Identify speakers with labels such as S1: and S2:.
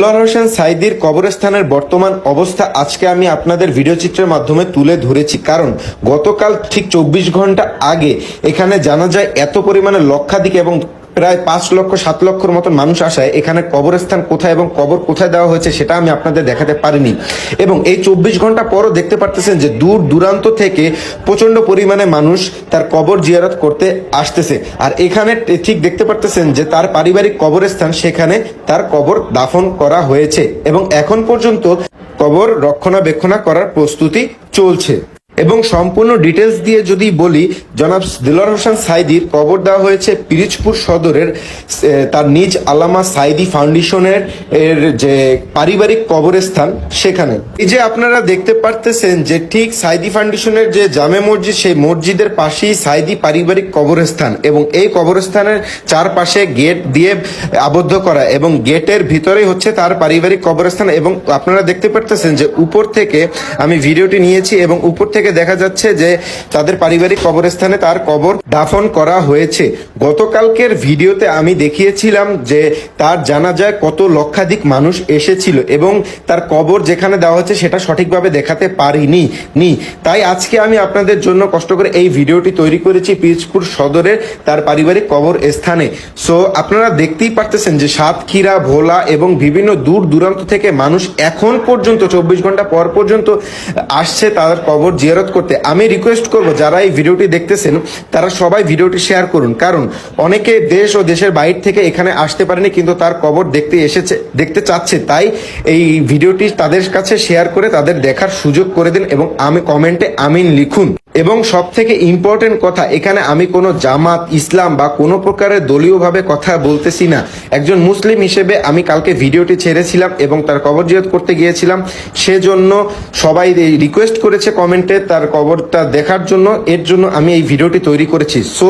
S1: দেলোয়ার হোসেন সাঈদীর কবরস্থানের বর্তমান অবস্থা আজকে আমি আপনাদের ভিডিও চিত্রের মাধ্যমে তুলে ধরেছি। কারণ গতকাল ঠিক 24 ঘন্টা আগে এখানে জানা যায় এত পরিমাণে লক্ষাধিক এবং প্রায় 5 লক্ষ 7 লক্ষর মতন মানুষ আসায় এখানে কবরস্থান কোথায় এবং কবর কোথায় দেওয়া হয়েছে সেটা আমি আপনাদের দেখাতে পারিনি। এবং এই 24 ঘন্টা পরও দেখতে পারতেছেন যে দূর দূরান্ত থেকে প্রচন্ড পরিমাণে মানুষ তার কবর জিয়ারত করতে আসতেছে। আর এখানে ঠিক দেখতে পারতেছেন যে তার পারিবারিক কবরস্থান, সেখানে তার কবর দাফন করা হয়েছে এবং এখন পর্যন্ত কবর রক্ষণাবেক্ষণ করার প্রস্তুতি চলছে। এবং সম্পূর্ণ ডিটেলস দিয়ে যদি বলি, জনাব দেলোয়ার হোসেন সাঈদীর কবর দেওয়া হয়েছে পিরিজপুর সদরের তার নিজ আল্লামা সাঈদী ফাউন্ডেশনের যে পারিবারিক কবরস্থান সেখানে। এই যে আপনারা দেখতে পারতেছেন যে ঠিক সাঈদী ফাউন্ডেশনের যে জামে মসজিদ, সেই মসজিদের পাশেই সাঈদী পারিবারিক কবরস্থান এবং এই কবরস্থানের চারপাশে গেট দিয়ে আবদ্ধ করা এবং গেটের ভিতরেই হচ্ছে তার পারিবারিক কবরস্থান। এবং আপনারা দেখতে পারতেছেন যে উপর থেকে আমি ভিডিওটি নিয়েছি এবং উপর থেকে দেখা যাচ্ছে যে তাদের পারিবারিক কবরস্থানে তার কবর দাফন করা হয়েছে। গতকালকের ভিডিওতে আমি দেখিয়েছিলাম যে তার জানাজায় কত লক্ষাধিক মানুষ এসেছিল এবং তার কবর যেখানে দেওয়া হচ্ছে সেটা সঠিকভাবে দেখাতে পারিনি। তাই আজকে আমি আপনাদের জন্য কষ্ট করে এই ভিডিওটি তৈরি করেছি পিরিজপুর সদরের তার পারিবারিক কবর স্থানে। সো আপনারা দেখতেই পারতেছেন যে সাতক্ষীরা, ভোলা এবং বিভিন্ন দূর দূরান্ত থেকে মানুষ এখন পর্যন্ত 24 ঘন্টা পর পর্যন্ত আসছে তার কবর জিয়ারত করতে। আমি রিকোয়েস্ট করব যারা এই ভিডিওটি দেখতেছেন তারা সবাই ভিডিওটি শেয়ার করুন, কারণ অনেকে দেশ ও দেশের বাইরে থেকে এখানে আসতে পারেনি কিন্তু তার কবর দেখতে চাচ্ছে। তাই এই ভিডিওটি তাদের কাছে শেয়ার করে তাদের দেখার সুযোগ করে দিন এবং আমি কমেন্টে আমিন লিখুন। এবং সব থেকে ইম্পর্টেন্ট কথা, এখানে আমি কোনো জামাত, ইসলাম বা কোনো প্রকারের দলীয়ভাবে কথা বলতেছি না। একজন মুসলিম হিসেবে আমি কালকে ভিডিওটি ছেড়েছিলাম এবং তার কবর জিয়ারত করতে গিয়েছিলাম, সেজন্য সবাই রিকোয়েস্ট করেছে কমেন্টে তার কবরটা দেখার জন্য, এর জন্য আমি এই ভিডিওটি তৈরি করেছি। সো